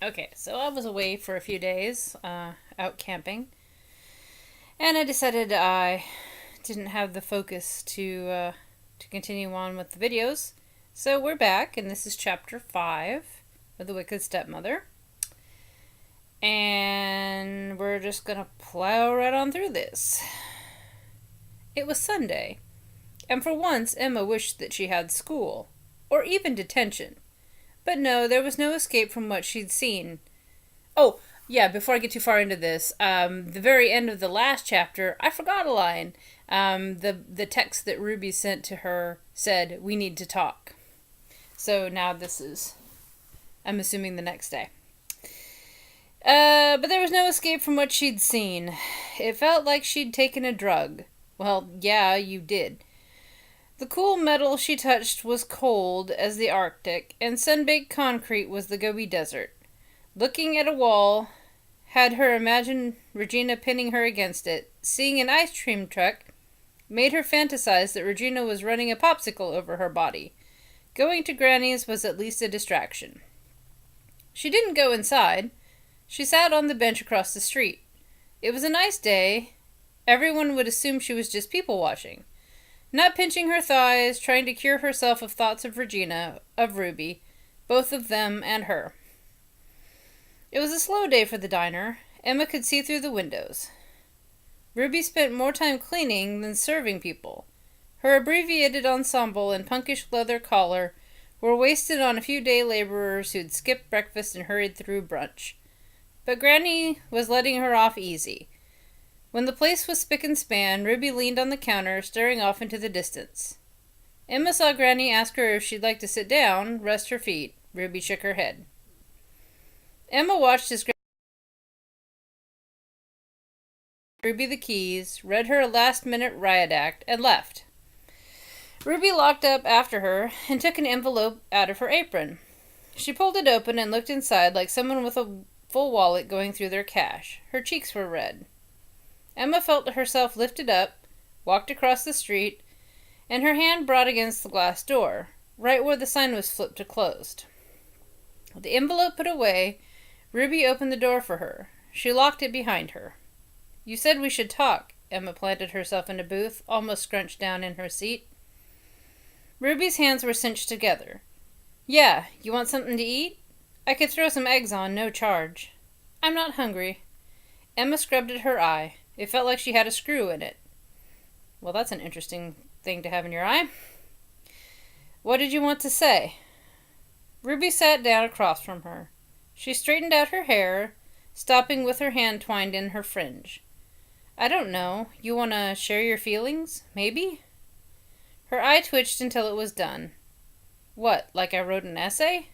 Okay, so I was away for a few days, out camping, and I decided I didn't have the focus to continue on with the videos. So we're back, and this is chapter 5 of the Wicked Stepmother, and we're just gonna plow right on through this. It was Sunday, and for once Emma wished that she had school, or even detention. But no, there was no escape from what she'd seen. Oh, yeah, before I get too far into this, the very end of the last chapter, I forgot a line. The text that Ruby sent to her said, "We need to talk." So now this is, I'm assuming, the next day. But there was no escape from what she'd seen. It felt like she'd taken a drug. Well, yeah, you did. The cool metal she touched was cold as the Arctic, and sun-baked concrete was the Gobi Desert. Looking at a wall had her imagine Regina pinning her against it. Seeing an ice cream truck made her fantasize that Regina was running a popsicle over her body. Going to Granny's was at least a distraction. She didn't go inside. She sat on the bench across the street. It was a nice day. Everyone would assume she was just people watching. Not pinching her thighs, trying to cure herself of thoughts of Regina, of Ruby, both of them and her. It was a slow day for the diner. Emma could see through the windows. Ruby spent more time cleaning than serving people. Her abbreviated ensemble and punkish leather collar were wasted on a few day laborers who'd skipped breakfast and hurried through brunch. But Granny was letting her off easy. When the place was spick and span, Ruby leaned on the counter, staring off into the distance. Emma saw Granny ask her if she'd like to sit down, rest her feet. Ruby shook her head. Emma watched as Ruby the keys, read her a last-minute riot act, and left. Ruby locked up after her and took an envelope out of her apron. She pulled it open and looked inside like someone with a full wallet going through their cash. Her cheeks were red. Emma felt herself lifted up, walked across the street, and her hand brought against the glass door, right where the sign was flipped to closed. The envelope put away, Ruby opened the door for her. She locked it behind her. "You said we should talk." Emma planted herself in a booth, almost scrunched down in her seat. Ruby's hands were cinched together. "Yeah, you want something to eat? I could throw some eggs on, no charge." "I'm not hungry." Emma scrubbed at her eye. It felt like she had a screw in it. "Well, that's an interesting thing to have in your eye." "What did you want to say?" Ruby sat down across from her. She straightened out her hair, stopping with her hand twined in her fringe. "I don't know. You want to share your feelings? Maybe?" Her eye twitched until it was done. "What, like I wrote an essay?"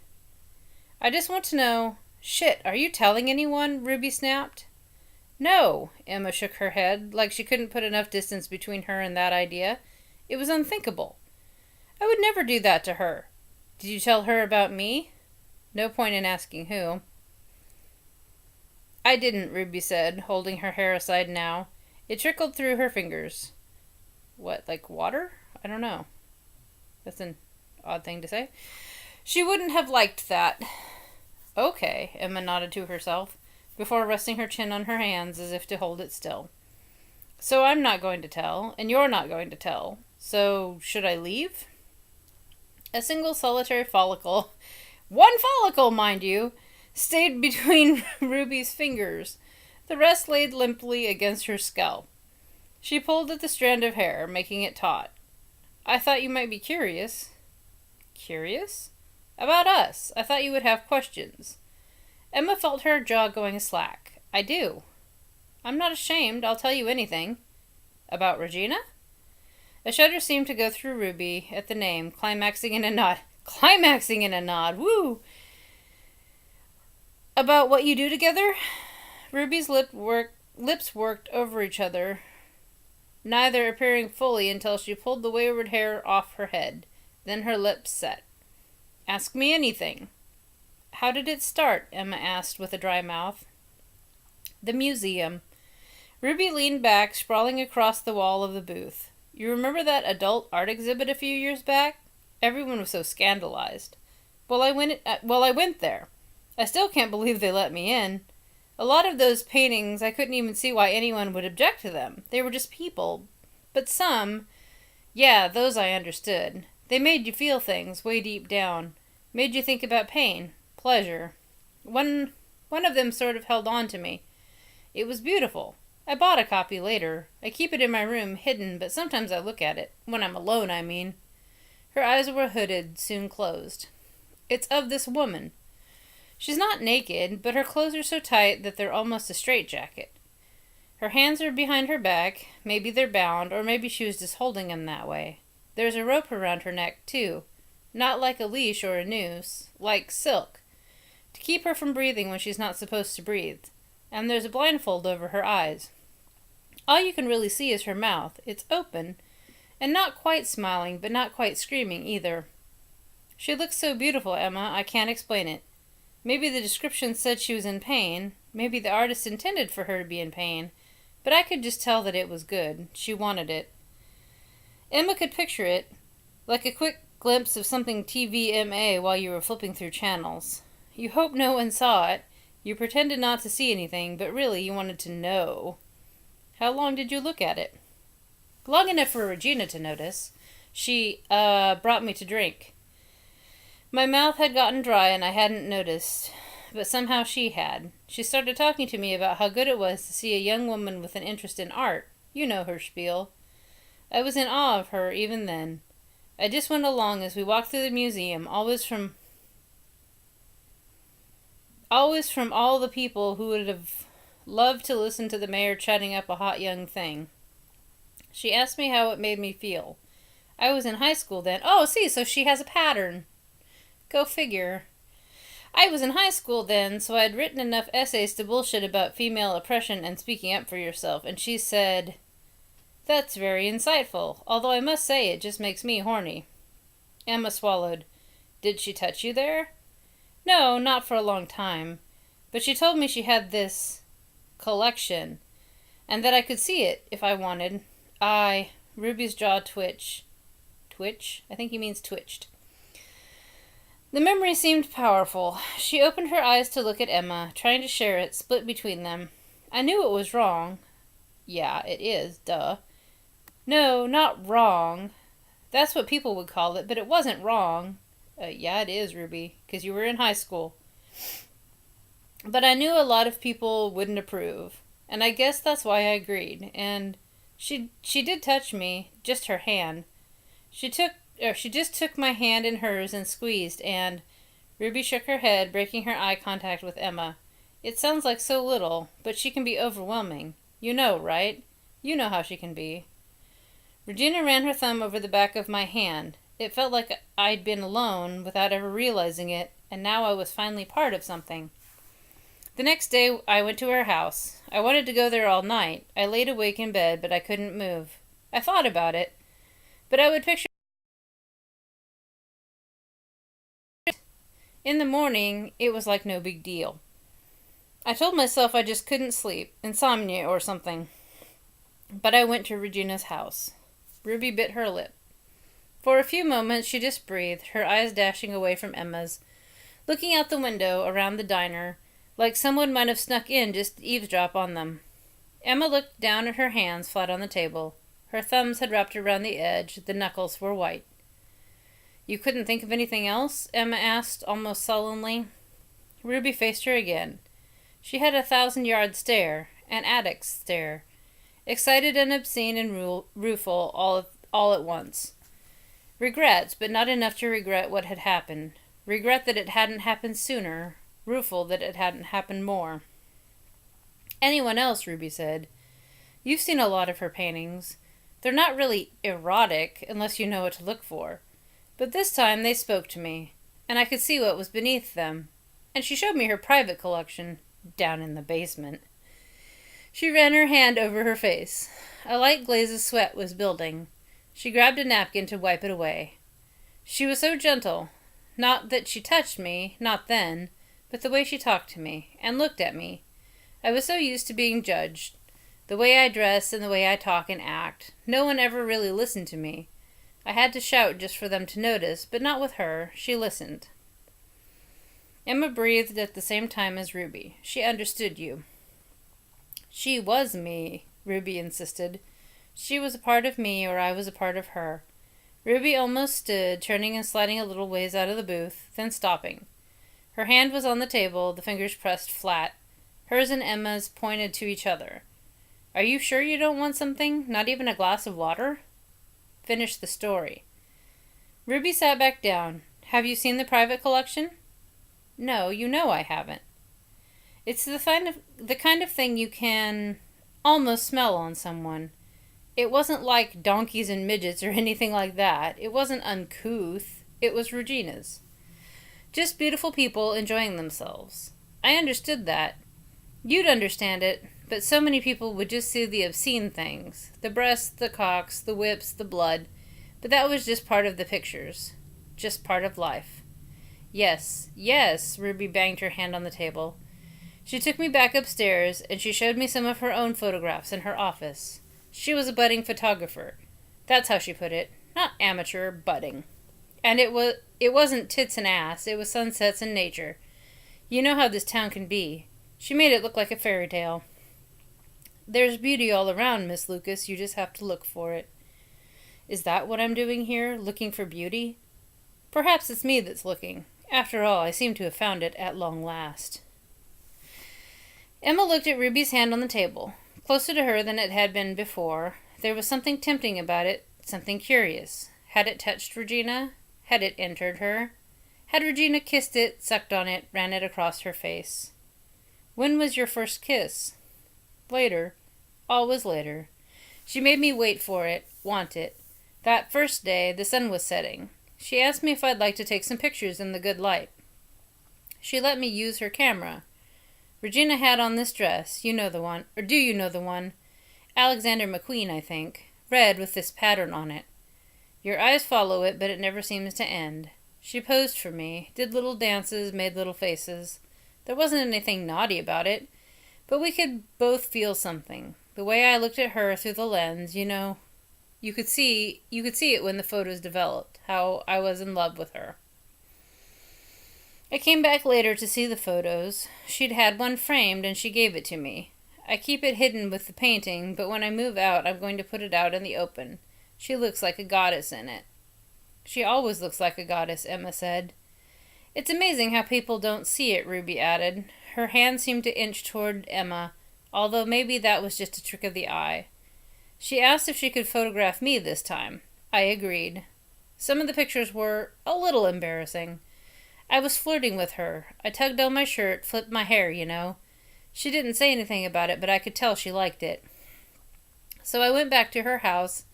"I just want to know—" "Shit, are you telling anyone?" Ruby snapped. "No," Emma shook her head, like she couldn't put enough distance between her and that idea. It was unthinkable. "I would never do that to her." "Did you tell her about me?" "No point in asking who." "I didn't," Ruby said, holding her hair aside now. It trickled through her fingers. "What, like water? I don't know." That's an odd thing to say. "She wouldn't have liked that." "Okay," Emma nodded to herself, before resting her chin on her hands as if to hold it still. "So I'm not going to tell, and you're not going to tell. So, should I leave?" A single solitary follicle, one follicle, mind you, stayed between Ruby's fingers. The rest laid limply against her scalp. She pulled at the strand of hair, making it taut. "I thought you might be curious." "Curious?" "About us. I thought you would have questions." Emma felt her jaw going slack. "I do." "I'm not ashamed. I'll tell you anything." "About Regina?" A shudder seemed to go through Ruby at the name, climaxing in a nod. Climaxing in a nod! Woo! "About what you do together?" Ruby's lips worked over each other, neither appearing fully until she pulled the wayward hair off her head. Then her lips set. "Ask me anything." "How did it start?" Emma asked with a dry mouth. "The museum." Ruby leaned back, sprawling across the wall of the booth. "You remember that adult art exhibit a few years back? Everyone was so scandalized. Well, I went there. I still can't believe they let me in. A lot of those paintings, I couldn't even see why anyone would object to them. They were just people. But some, yeah, those I understood. They made you feel things way deep down. Made you think about pain, pleasure. One of them sort of held on to me. It was beautiful. I bought a copy later. I keep it in my room, hidden, but sometimes I look at it. When I'm alone, I mean. Her eyes were hooded, soon closed. It's of this woman. She's not naked, but her clothes are so tight that they're almost a straitjacket. Her hands are behind her back. Maybe they're bound, or maybe she was just holding them that way. There's a rope around her neck, too. Not like a leash or a noose. Like silk. To keep her from breathing when she's not supposed to breathe. And there's a blindfold over her eyes. All you can really see is her mouth. It's open, and not quite smiling, but not quite screaming either. She looks so beautiful, Emma, I can't explain it. Maybe the description said she was in pain. Maybe the artist intended for her to be in pain. But I could just tell that it was good. She wanted it. Emma could picture it, like a quick glimpse of something TVMA while you were flipping through channels. You hoped no one saw it. You pretended not to see anything, but really you wanted to know. How long did you look at it? Long enough for Regina to notice. She, brought me to drink. My mouth had gotten dry and I hadn't noticed, but somehow she had. She started talking to me about how good it was to see a young woman with an interest in art. You know her spiel. I was in awe of her even then. I just went along as we walked through the museum, always from all the people who would have loved to listen to the mayor chatting up a hot young thing. She asked me how it made me feel. I was in high school then. Oh, see, so she has a pattern. Go figure. I was in high school then, so I'd written enough essays to bullshit about female oppression and speaking up for yourself, and she said, "That's very insightful, although I must say it just makes me horny." Emma swallowed. Did she touch you there? No, not for a long time. But she told me she had this collection, and that I could see it if I wanted. Ruby's jaw twitched. Twitch? I think he means twitched. The memory seemed powerful. She opened her eyes to look at Emma, trying to share it, split between them. I knew it was wrong. Yeah, it is, duh. No, not wrong. That's what people would call it, but it wasn't wrong. Yeah, it is, Ruby, because you were in high school. But I knew a lot of people wouldn't approve, and I guess that's why I agreed. And she did touch me, just her hand. She just took my hand in hers and squeezed, and Ruby shook her head, breaking her eye contact with Emma. It sounds like so little, but she can be overwhelming. You know, right? You know how she can be. Regina ran her thumb over the back of my hand. It felt like I'd been alone without ever realizing it, and now I was finally part of something. The next day I went to her house. I wanted to go there all night. I laid awake in bed, but I couldn't move. I thought about it, but I would picture in the morning it was like no big deal. I told myself I just couldn't sleep, insomnia or something. But I went to Regina's house. Ruby bit her lip. For a few moments she just breathed, her eyes dashing away from Emma's, looking out the window around the diner, like someone might have snuck in just to eavesdrop on them. Emma looked down at her hands flat on the table. Her thumbs had wrapped around the edge, the knuckles were white. You couldn't think of anything else? Emma asked, almost sullenly. Ruby faced her again. She had a 1,000-yard stare, an addict's stare, excited and obscene and rueful all at once. Regret, but not enough to regret what had happened. Regret that it hadn't happened sooner. Rueful that it hadn't happened more. Anyone else, Ruby said. You've seen a lot of her paintings. They're not really erotic, unless you know what to look for. But this time they spoke to me, and I could see what was beneath them. And she showed me her private collection, down in the basement. She ran her hand over her face. A light glaze of sweat was building. She grabbed a napkin to wipe it away. She was so gentle. Not that she touched me, not then, but the way she talked to me, and looked at me. I was so used to being judged. The way I dress and the way I talk and act. No one ever really listened to me. I had to shout just for them to notice, but not with her. She listened. Emma breathed at the same time as Ruby. She understood you. She was me, Ruby insisted. She was a part of me, or I was a part of her. Ruby almost stood, turning and sliding a little ways out of the booth, then stopping. Her hand was on the table, the fingers pressed flat. Hers and Emma's pointed to each other. Are you sure you don't want something? Not even a glass of water? Finish the story. Ruby sat back down. Have you seen the private collection? No, you know I haven't. It's the kind of thing you can almost smell on someone. It wasn't like donkeys and midgets or anything like that. It wasn't uncouth. It was Regina's. Just beautiful people enjoying themselves. I understood that. You'd understand it, but so many people would just see the obscene things. The breasts, the cocks, the whips, the blood. But that was just part of the pictures. Just part of life. Yes, yes, Ruby banged her hand on the table. She took me back upstairs, and she showed me some of her own photographs in her office. She was a budding photographer. That's how she put it. Not amateur, budding. And it wasn't tits and ass, it was sunsets and nature. You know how this town can be. She made it look like a fairy tale. There's beauty all around, Miss Lucas, you just have to look for it. Is that what I'm doing here, looking for beauty? Perhaps it's me that's looking. After all, I seem to have found it at long last. Emma looked at Ruby's hand on the table. Closer to her than it had been before. There was something tempting about it, something curious. Had it touched Regina? Had it entered her? Had Regina kissed it, sucked on it, ran it across her face? When was your first kiss? Later. Always later. She made me wait for it, want it. That first day, the sun was setting. She asked me if I'd like to take some pictures in the good light. She let me use her camera. Regina had on this dress, you know the one, or do you know the one? Alexander McQueen, I think. Red with this pattern on it. Your eyes follow it, but it never seems to end. She posed for me, did little dances, made little faces. There wasn't anything naughty about it, but we could both feel something. The way I looked at her through the lens, you know, you could see it when the photos developed, how I was in love with her. I came back later to see the photos. She'd had one framed and she gave it to me. I keep it hidden with the painting, but when I move out, I'm going to put it out in the open. She looks like a goddess in it. She always looks like a goddess, Emma said. It's amazing how people don't see it, Ruby added. Her hand seemed to inch toward Emma, although maybe that was just a trick of the eye. She asked if she could photograph me this time. I agreed. Some of the pictures were a little embarrassing. I was flirting with her. I tugged on my shirt, flipped my hair, you know. She didn't say anything about it, but I could tell she liked it. So I went back to her house,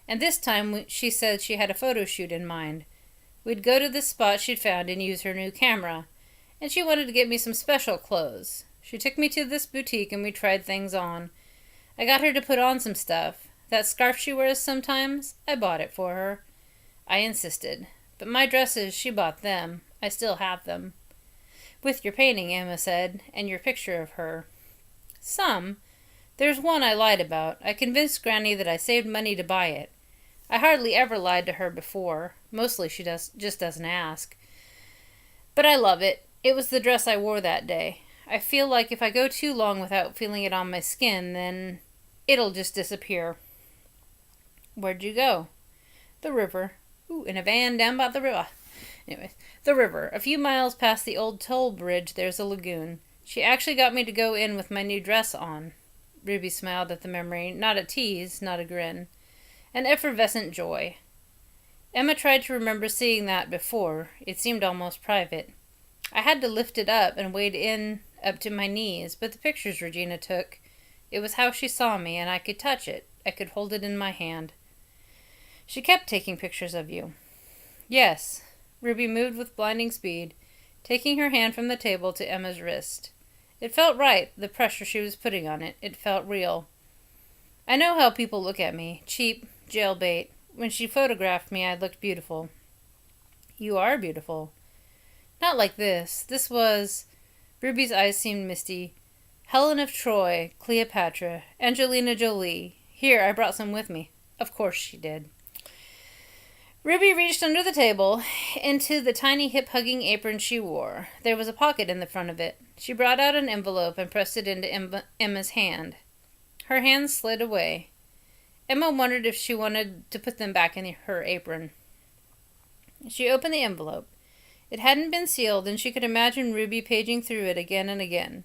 and this time she said she had a photo shoot in mind. We'd go to this spot she'd found and use her new camera, and she wanted to get me some special clothes. She took me to this boutique and we tried things on. I got her to put on some stuff. That scarf she wears sometimes, I bought it for her. I insisted. But my dresses, she bought them. I still have them. With your painting, Emma said, and your picture of her. Some. There's one I lied about. I convinced Granny that I saved money to buy it. I hardly ever lied to her before. Mostly she just doesn't ask. But I love it. It was the dress I wore that day. I feel like if I go too long without feeling it on my skin, then it'll just disappear. Where'd you go? The river. Ooh, in a van down by the river. Anyway, the river. A few miles past the old toll bridge, there's a lagoon. She actually got me to go in with my new dress on. Ruby smiled at the memory, not a tease, not a grin. An effervescent joy. Emma tried to remember seeing that before. It seemed almost private. I had to lift it up and wade in up to my knees, but the pictures Regina took, it was how she saw me, and I could touch it. I could hold it in my hand. She kept taking pictures of you. Yes. Ruby moved with blinding speed, taking her hand from the table to Emma's wrist. It felt right, the pressure she was putting on it. It felt real. I know how people look at me. Cheap, jailbait. When she photographed me, I looked beautiful. You are beautiful. Not like this. This was... Ruby's eyes seemed misty. Helen of Troy, Cleopatra, Angelina Jolie. Here, I brought some with me. Of course she did. Ruby reached under the table into the tiny hip-hugging apron she wore. There was a pocket in the front of it. She brought out an envelope and pressed it into Emma's hand. Her hand slid away. Emma wondered if she wanted to put them back in her apron. She opened the envelope. It hadn't been sealed, and she could imagine Ruby paging through it again and again.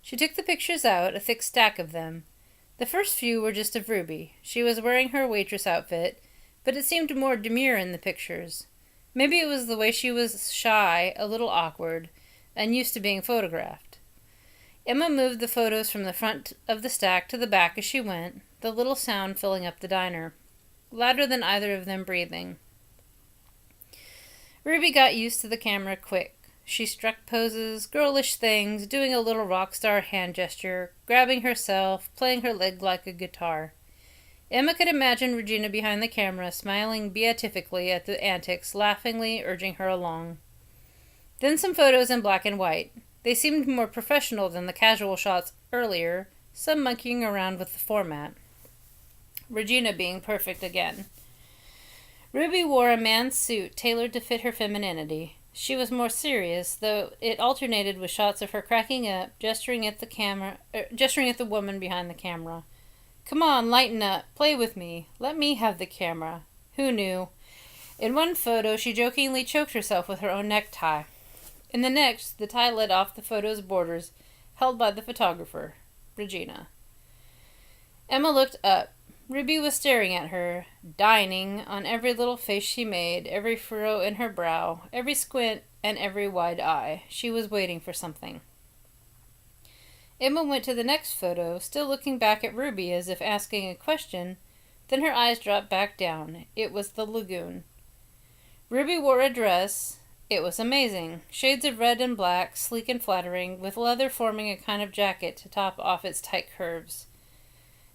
She took the pictures out, a thick stack of them. The first few were just of Ruby. She was wearing her waitress outfit, but it seemed more demure in the pictures. Maybe it was the way she was shy, a little awkward, and used to being photographed. Emma moved the photos from the front of the stack to the back as she went, the little sound filling up the diner, louder than either of them breathing. Ruby got used to the camera quick. She struck poses, girlish things, doing a little rock star hand gesture, grabbing herself, playing her leg like a guitar. Emma could imagine Regina behind the camera, smiling beatifically at the antics, laughingly urging her along. Then some photos in black and white. They seemed more professional than the casual shots earlier, some monkeying around with the format. Regina being perfect again. Ruby wore a man's suit tailored to fit her femininity. She was more serious, though it alternated with shots of her cracking up, gesturing at the woman behind the camera. "Come on, lighten up. Play with me. Let me have the camera." Who knew? In one photo, she jokingly choked herself with her own necktie. In the next, the tie let off the photo's borders, held by the photographer, Regina. Emma looked up. Ruby was staring at her, dining on every little face she made, every furrow in her brow, every squint, and every wide eye. She was waiting for something. Emma went to the next photo, still looking back at Ruby as if asking a question, then her eyes dropped back down. It was the lagoon. Ruby wore a dress. It was amazing. Shades of red and black, sleek and flattering, with leather forming a kind of jacket to top off its tight curves.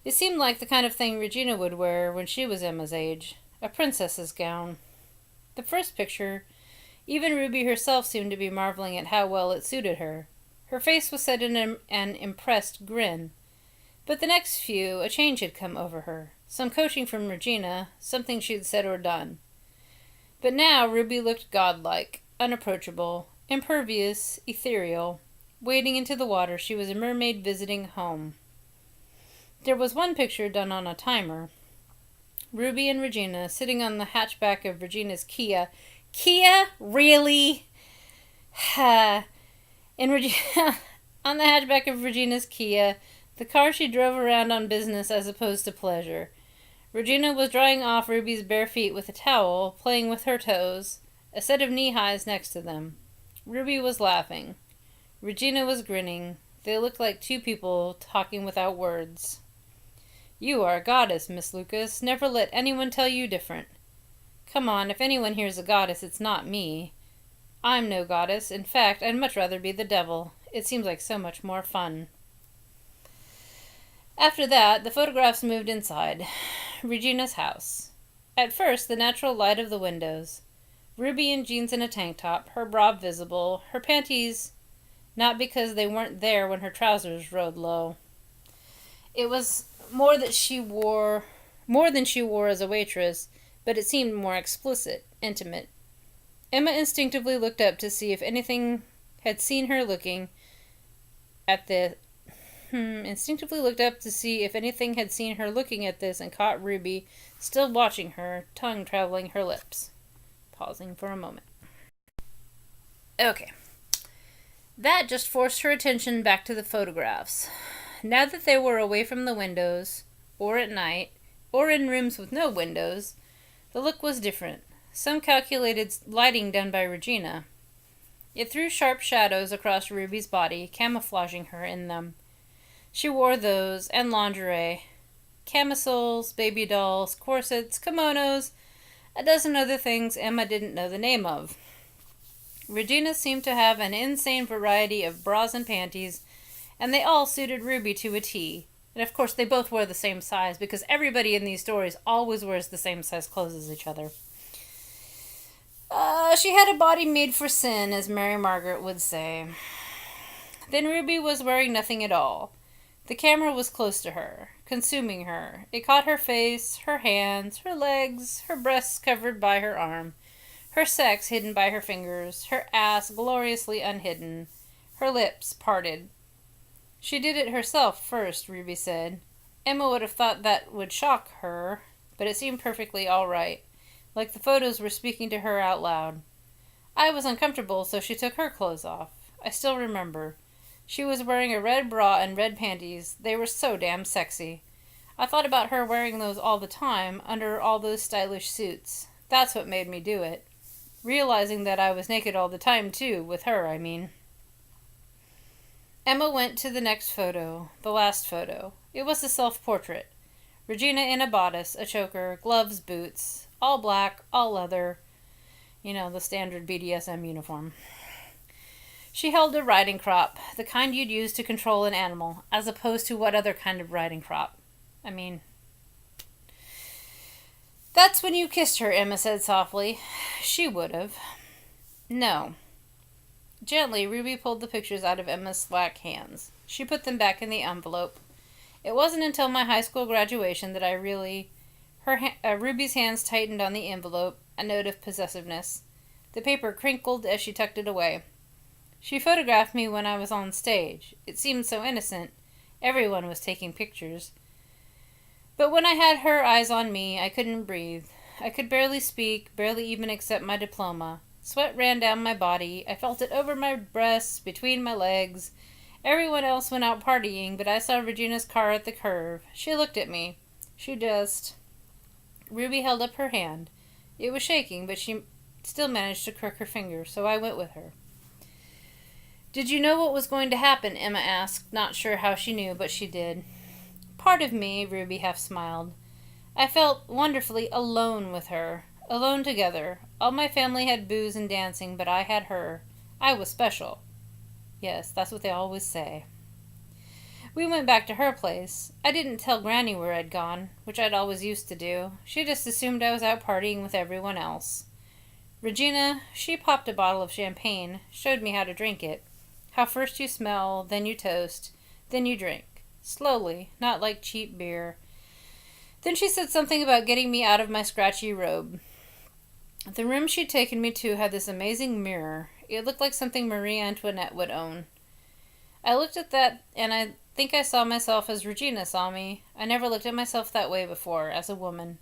It seemed like the kind of thing Regina would wear when she was Emma's age, a princess's gown. The first picture, even Ruby herself seemed to be marveling at how well it suited her. Her face was set in an impressed grin. But the next few, a change had come over her. Some coaching from Regina, something she'd said or done. But now Ruby looked godlike, unapproachable, impervious, ethereal. Wading into the water, she was a mermaid visiting home. There was one picture done on a timer. Ruby and Regina sitting on the hatchback of Regina's Kia. Kia? Really? On the hatchback of Regina's Kia, the car she drove around on business as opposed to pleasure. Regina was drying off Ruby's bare feet with a towel, playing with her toes, a set of knee-highs next to them. Ruby was laughing. Regina was grinning. They looked like two people talking without words. "You are a goddess, Miss Lucas. Never let anyone tell you different." "Come on, if anyone here's a goddess, it's not me. I'm no goddess. In fact, I'd much rather be the devil. It seems like so much more fun." After that, the photographs moved inside. Regina's house. At first, the natural light of the windows. Ruby in jeans and a tank top, her bra visible, her panties not because they weren't there when her trousers rode low. It was more than she wore as a waitress, but it seemed more explicit, intimate. Emma instinctively looked up to see if anything had seen her looking at this and caught Ruby still watching her, tongue traveling her lips. Pausing for a moment. Okay. That just forced her attention back to the photographs. Now that they were away from the windows, or at night, or in rooms with no windows, the look was different. Some calculated lighting done by Regina. It threw sharp shadows across Ruby's body, camouflaging her in them. She wore those, and lingerie. Camisoles, baby dolls, corsets, kimonos, a dozen other things Emma didn't know the name of. Regina seemed to have an insane variety of bras and panties, and they all suited Ruby to a T. And of course they both wore the same size, because everybody in these stories always wears the same size clothes as each other. She had a body made for sin, as Mary Margaret would say. Then Ruby was wearing nothing at all. The camera was close to her, consuming her. It caught her face, her hands, her legs, her breasts covered by her arm, her sex hidden by her fingers, her ass gloriously unhidden, her lips parted. She did it herself first, Ruby said. Emma would have thought that would shock her, but it seemed perfectly all right, like the photos were speaking to her out loud. I was uncomfortable, so she took her clothes off. I still remember. She was wearing a red bra and red panties. They were so damn sexy. I thought about her wearing those all the time, under all those stylish suits. That's what made me do it. Realizing that I was naked all the time, too, with her, I mean. Emma went to the next photo, the last photo. It was a self-portrait. Regina in a bodice, a choker, gloves, boots, all black, all leather. You know, the standard BDSM uniform. She held a riding crop, the kind you'd use to control an animal, as opposed to what other kind of riding crop? I mean... That's when you kissed her, Emma said softly. She would have. No. Gently, Ruby pulled the pictures out of Emma's slack hands. She put them back in the envelope. It wasn't until my high school graduation that I really... Ruby's hands tightened on the envelope, a note of possessiveness. The paper crinkled as she tucked it away. She photographed me when I was on stage. It seemed so innocent. Everyone was taking pictures. But when I had her eyes on me, I couldn't breathe. I could barely speak, barely even accept my diploma. Sweat ran down my body. I felt it over my breasts, between my legs. Everyone else went out partying, but I saw Regina's car at the curve. She looked at me. She just... Ruby held up her hand. It was shaking, but she still managed to crook her finger, so I went with her. Did you know what was going to happen? Emma asked, not sure how she knew, but she did. Part of me, Ruby half smiled. I felt wonderfully alone with her. Alone together. All my family had booze and dancing, but I had her. I was special. Yes, that's what they always say. We went back to her place. I didn't tell Granny where I'd gone, which I'd always used to do. She just assumed I was out partying with everyone else. Regina, she popped a bottle of champagne, showed me how to drink it. How first you smell, then you toast, then you drink. Slowly, not like cheap beer. Then she said something about getting me out of my scratchy robe. The room she'd taken me to had this amazing mirror. It looked like something Marie Antoinette would own. I looked at that, and I think I saw myself as Regina saw me. I never looked at myself that way before, as a woman.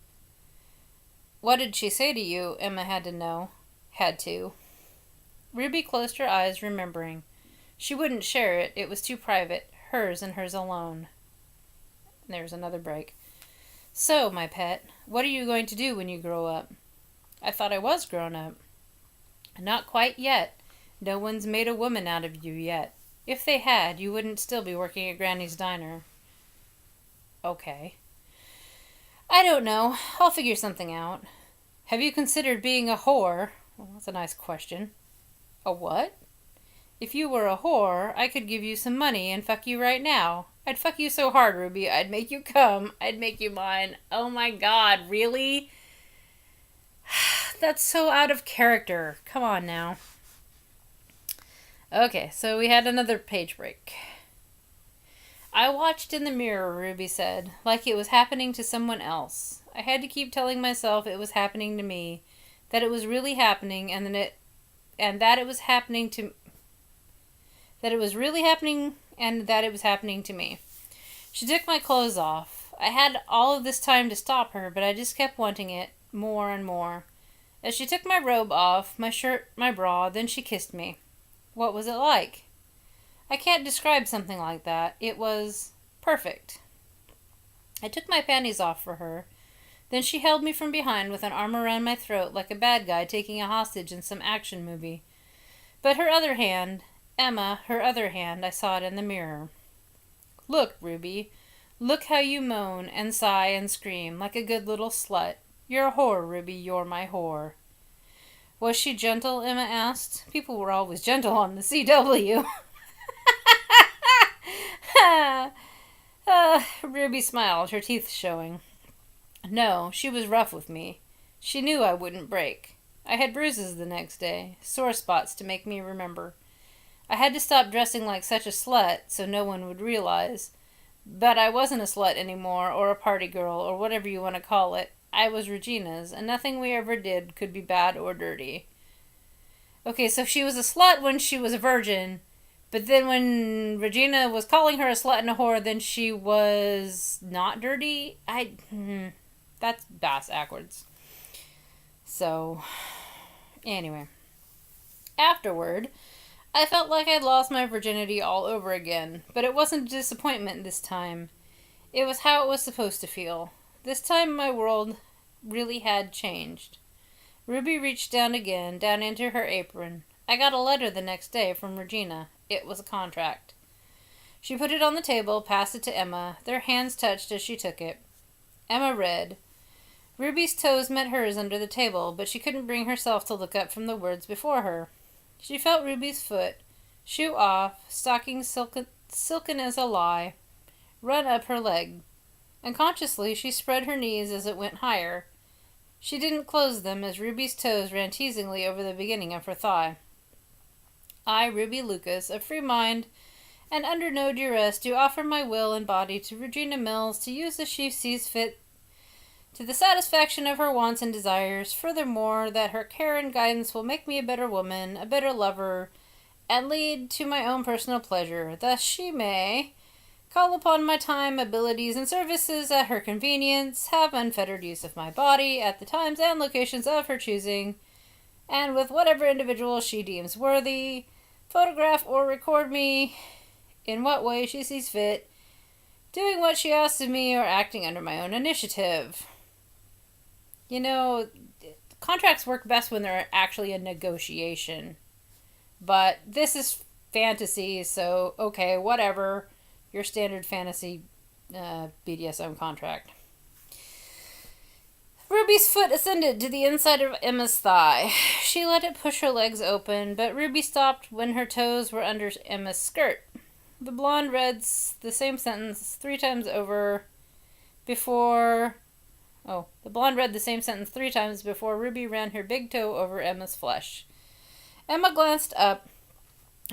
What did she say to you? Emma had to know. Had to. Ruby closed her eyes, remembering. She wouldn't share it. It was too private. Hers and hers alone. There was another break. So, my pet, what are you going to do when you grow up? I thought I was grown up. Not quite yet. No one's made a woman out of you yet. If they had, you wouldn't still be working at Granny's diner. Okay. I don't know. I'll figure something out. Have you considered being a whore? Well, that's a nice question. A what? If you were a whore, I could give you some money and fuck you right now. I'd fuck you so hard, Ruby. I'd make you come. I'd make you mine. Oh my God, really? That's so out of character. Come on now. Okay, so we had another page break. I watched in the mirror, Ruby said, like it was happening to someone else. I had to keep telling myself it was happening to me, that it was really happening, and that it was happening to me. She took my clothes off. I had all of this time to stop her, but I just kept wanting it more and more. As she took my robe off, my shirt, my bra, then she kissed me. What was it like? I can't describe something like that. It was perfect. I took my panties off for her. Then she held me from behind with an arm around my throat like a bad guy taking a hostage in some action movie. But her other hand, Emma, her other hand, I saw it in the mirror. Look, Ruby. Look how you moan and sigh and scream like a good little slut. You're a whore, Ruby. You're my whore. Was she gentle? Emma asked. People were always gentle on the CW. Ruby smiled, her teeth showing. No, she was rough with me. She knew I wouldn't break. I had bruises the next day, sore spots to make me remember. I had to stop dressing like such a slut so no one would realize. But I wasn't a slut anymore, or a party girl, or whatever you want to call it. I was Regina's, and nothing we ever did could be bad or dirty. Okay, so she was a slut when she was a virgin, but then when Regina was calling her a slut and a whore, then she was not dirty? That's backwards. So, anyway. Afterward, I felt like I'd lost my virginity all over again, but it wasn't a disappointment this time. It was how it was supposed to feel. This time my world really had changed. Ruby reached down again, down into her apron. I got a letter the next day from Regina. It was a contract. She put it on the table, passed it to Emma. Their hands touched as she took it. Emma read. Ruby's toes met hers under the table, but she couldn't bring herself to look up from the words before her. She felt Ruby's foot, shoe off, stocking silken as a lie, run up her leg. Unconsciously, she spread her knees as it went higher. She didn't close them as Ruby's toes ran teasingly over the beginning of her thigh. I, Ruby Lucas, of free mind, and under no duress, do offer my will and body to Regina Mills to use as she sees fit to the satisfaction of her wants and desires. Furthermore, that her care and guidance will make me a better woman, a better lover, and lead to my own personal pleasure. Thus she may call upon my time, abilities, and services at her convenience, have unfettered use of my body at the times and locations of her choosing, and with whatever individual she deems worthy, photograph or record me in what way she sees fit, doing what she asks of me or acting under my own initiative. You know, contracts work best when they're actually a negotiation. But this is fantasy, so okay, whatever. Your standard fantasy BDSM contract. Ruby's foot ascended to the inside of Emma's thigh. She let it push her legs open, but Ruby stopped when her toes were under Emma's skirt. The blonde read the same sentence 3 times over before... the blonde read the same sentence 3 times before Ruby ran her big toe over Emma's flesh. Emma glanced up.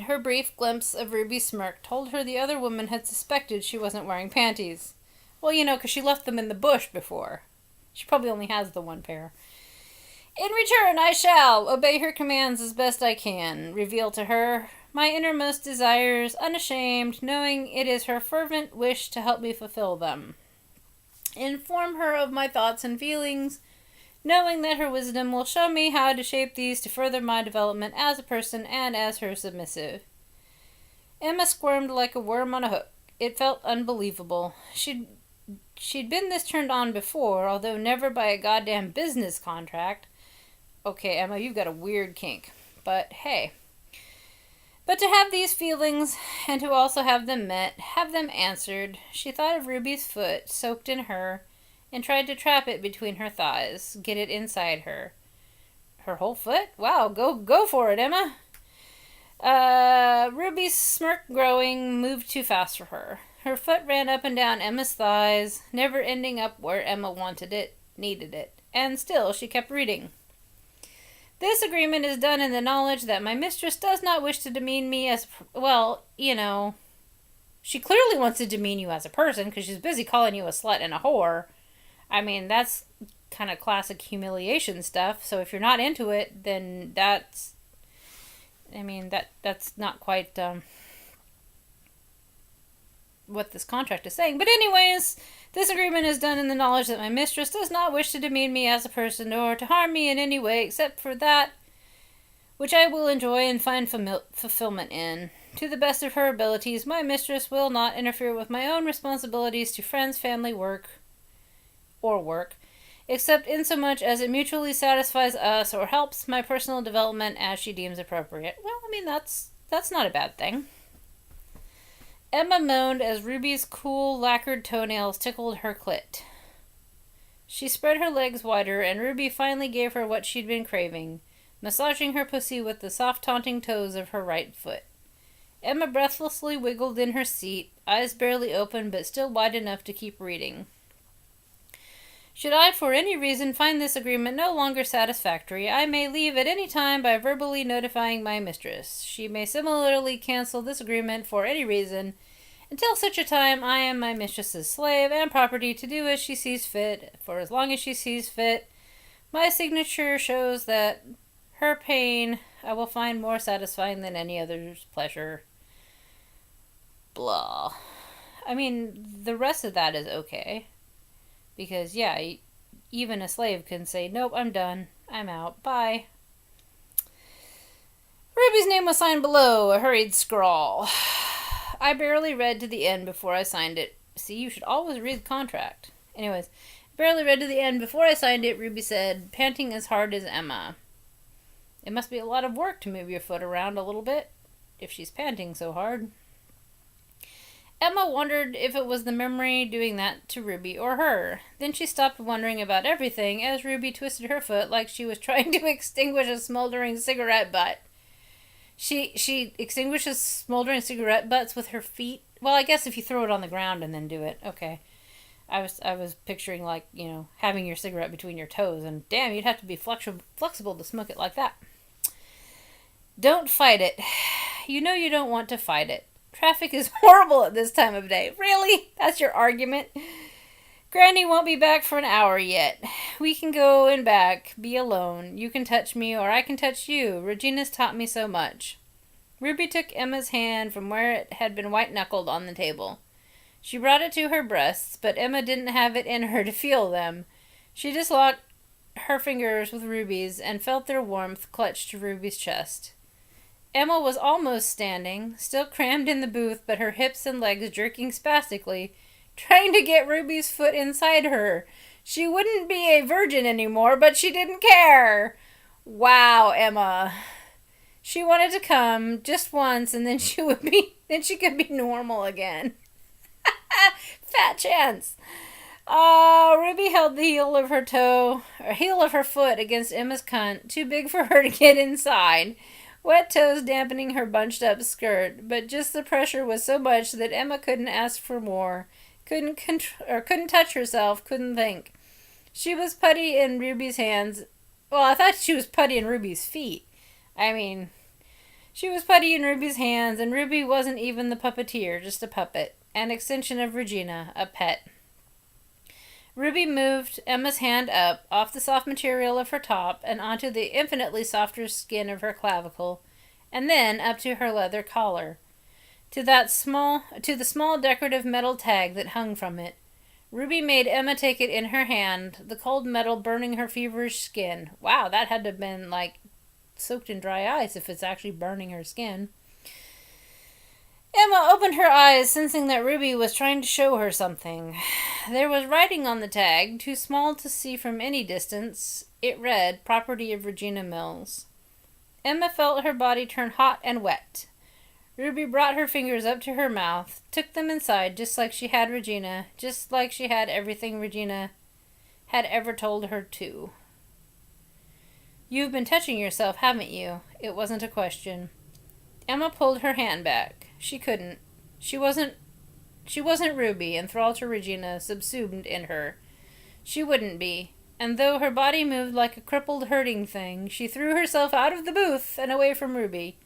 Her brief glimpse of Ruby's smirk told her the other woman had suspected she wasn't wearing panties. Well, because she left them in the bush before. She probably only has the one pair. In return, I shall obey her commands as best I can, reveal to her my innermost desires, unashamed, knowing it is her fervent wish to help me fulfill them. Inform her of my thoughts and feelings, knowing that her wisdom will show me how to shape these to further my development as a person and as her submissive. Emma squirmed like a worm on a hook. It felt unbelievable. She'd been this turned on before, although never by a goddamn business contract. Okay, Emma, you've got a weird kink. But hey. But to have these feelings, and to also have them met, have them answered, she thought of Ruby's foot, soaked in her, and tried to trap it between her thighs, get it inside her. Her whole foot? Wow, go for it, Emma. Ruby's smirk growing moved too fast for her. Her foot ran up and down Emma's thighs, never ending up where Emma wanted it, needed it. And still she kept reading. This agreement is done in the knowledge that my mistress does not wish to demean me as... Well, she clearly wants to demean you as a person because she's busy calling you a slut and a whore. I mean, that's kind of classic humiliation stuff. So if you're not into it, then that's... that's not quite what this contract is saying. But anyways, this agreement is done in the knowledge that my mistress does not wish to demean me as a person or to harm me in any way except for that which I will enjoy and find fulfillment in. To the best of her abilities, my mistress will not interfere with my own responsibilities to friends, family, work, except insomuch as it mutually satisfies us or helps my personal development as she deems appropriate. Well, that's not a bad thing. Emma moaned as Ruby's cool, lacquered toenails tickled her clit. She spread her legs wider, and Ruby finally gave her what she'd been craving, massaging her pussy with the soft, taunting toes of her right foot. Emma breathlessly wiggled in her seat, eyes barely open but still wide enough to keep reading. Should I, for any reason, find this agreement no longer satisfactory, I may leave at any time by verbally notifying my mistress. She may similarly cancel this agreement for any reason, Until such a time, I am my mistress's slave and property to do as she sees fit, for as long as she sees fit. My signature shows that her pain I will find more satisfying than any other's pleasure. Blah. I mean, the rest of that is okay. Because, yeah, even a slave can say, nope, I'm done. I'm out. Bye. Ruby's name was signed below, a hurried scrawl. I barely read to the end before I signed it. See, you should always read the contract. Anyways, barely read to the end before I signed it. Ruby said, panting as hard as Emma. It must be a lot of work to move your foot around a little bit, if she's panting so hard. Emma wondered if it was the memory doing that to Ruby or her. Then she stopped wondering about everything as Ruby twisted her foot like she was trying to extinguish a smoldering cigarette butt. She extinguishes smoldering cigarette butts with her feet. Well, I guess if you throw it on the ground and then do it. Okay. I was picturing, like, having your cigarette between your toes, and damn, you'd have to be flexible to smoke it like that. Don't fight it. You know you don't want to fight it. Traffic is horrible at this time of day. Really? That's your argument? Granny won't be back for an hour yet. We can go and back, be alone. You can touch me, or I can touch you. Regina's taught me so much. Ruby took Emma's hand from where it had been white-knuckled on the table. She brought it to her breasts, but Emma didn't have it in her to feel them. She just locked her fingers with Ruby's and felt their warmth clutched to Ruby's chest. Emma was almost standing, still crammed in the booth, but her hips and legs jerking spastically, trying to get Ruby's foot inside her. She wouldn't be a virgin anymore, but she didn't care. Wow, Emma. She wanted to come just once, and then she could be normal again. Fat chance. Ruby held the heel of her foot against Emma's cunt, too big for her to get inside. Wet toes dampening her bunched up skirt, but just the pressure was so much that Emma couldn't ask for more. Couldn't touch herself, couldn't think. She was putty in Ruby's hands. Well, I thought she was putty in Ruby's feet. I mean, she was putty in Ruby's hands, and Ruby wasn't even the puppeteer, just a puppet. An extension of Regina, a pet. Ruby moved Emma's hand up, off the soft material of her top, and onto the infinitely softer skin of her clavicle, and then up to her leather collar. To the small decorative metal tag that hung from it. Ruby made Emma take it in her hand, the cold metal burning her feverish skin. Wow, that had to have been, soaked in dry ice if it's actually burning her skin. Emma opened her eyes, sensing that Ruby was trying to show her something. There was writing on the tag, too small to see from any distance. It read, Property of Regina Mills. Emma felt her body turn hot and wet. Ruby brought her fingers up to her mouth, took them inside just like she had Regina, just like she had everything Regina had ever told her to. You've been touching yourself, haven't you? It wasn't a question. Emma pulled her hand back. She couldn't. She wasn't Ruby, enthralled to Regina, subsumed in her. She wouldn't be. And though her body moved like a crippled hurting thing, she threw herself out of the booth and away from Ruby.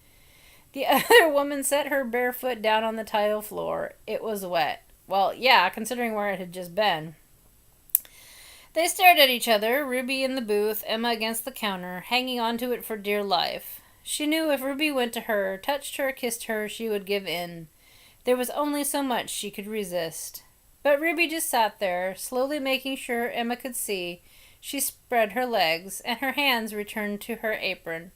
The other woman set her bare foot down on the tile floor. It was wet. Well, yeah, considering where it had just been. They stared at each other, Ruby in the booth, Emma against the counter, hanging onto it for dear life. She knew if Ruby went to her, touched her, kissed her, she would give in. There was only so much she could resist. But Ruby just sat there, slowly making sure Emma could see. She spread her legs, and her hands returned to her apron.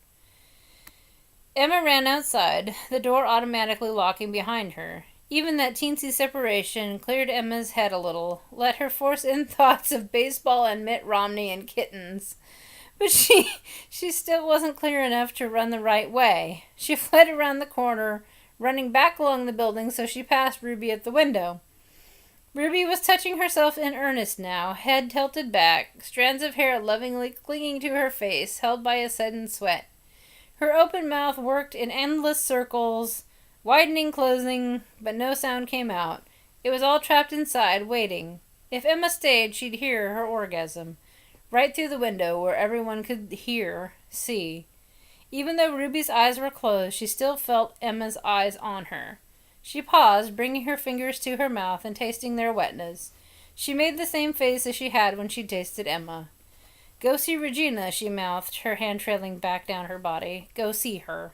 Emma ran outside, the door automatically locking behind her. Even that teensy separation cleared Emma's head a little, let her force in thoughts of baseball and Mitt Romney and kittens. But she still wasn't clear enough to run the right way. She fled around the corner, running back along the building so she passed Ruby at the window. Ruby was touching herself in earnest now, head tilted back, strands of hair lovingly clinging to her face, held by a sudden sweat. Her open mouth worked in endless circles, widening, closing, but no sound came out. It was all trapped inside, waiting. If Emma stayed, she'd hear her orgasm. Right through the window, where everyone could hear, see. Even though Ruby's eyes were closed, she still felt Emma's eyes on her. She paused, bringing her fingers to her mouth and tasting their wetness. She made the same face as she had when she tasted Emma. Go see Regina, she mouthed, her hand trailing back down her body. Go see her.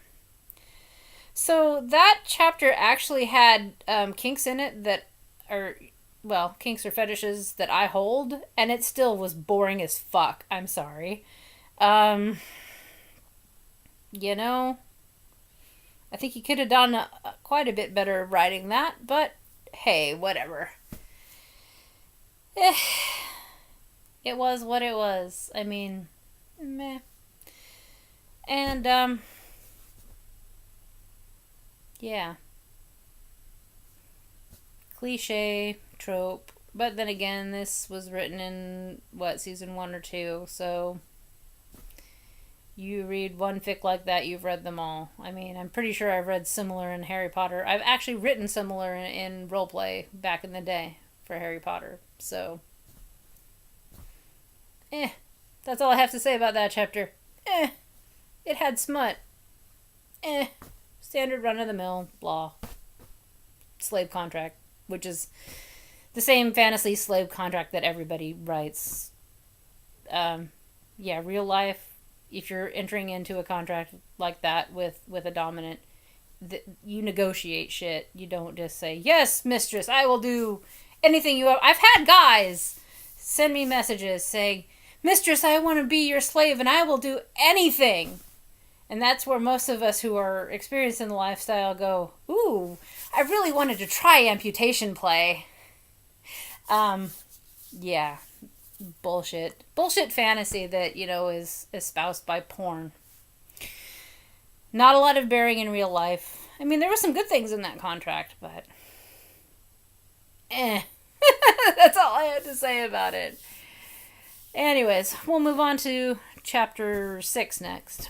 So that chapter actually had kinks in it that are, well, kinks or fetishes that I hold, and it still was boring as fuck. I'm sorry. You know, I think he could have done quite a bit better writing that, but hey, whatever. It was what it was. I mean, meh. And, yeah. Cliche, trope. But then again, this was written in, season 1 or 2, so you read one fic like that, you've read them all. I mean, I'm pretty sure I've read similar in Harry Potter. I've actually written similar in roleplay back in the day for Harry Potter, so that's all I have to say about that chapter. It had smut. Standard run-of-the-mill, blah. Slave contract, which is the same fantasy slave contract that everybody writes. Yeah, real life, if you're entering into a contract like that with a dominant, you negotiate shit. You don't just say, yes, mistress, I will do anything you have. I've had guys send me messages saying, mistress, I want to be your slave and I will do anything. And that's where most of us who are experienced in the lifestyle go, ooh, I really wanted to try amputation play. Yeah, bullshit. Bullshit fantasy that, is espoused by porn. Not a lot of bearing in real life. I mean, there were some good things in that contract, but that's all I had to say about it. Anyways, we'll move on to chapter 6 next.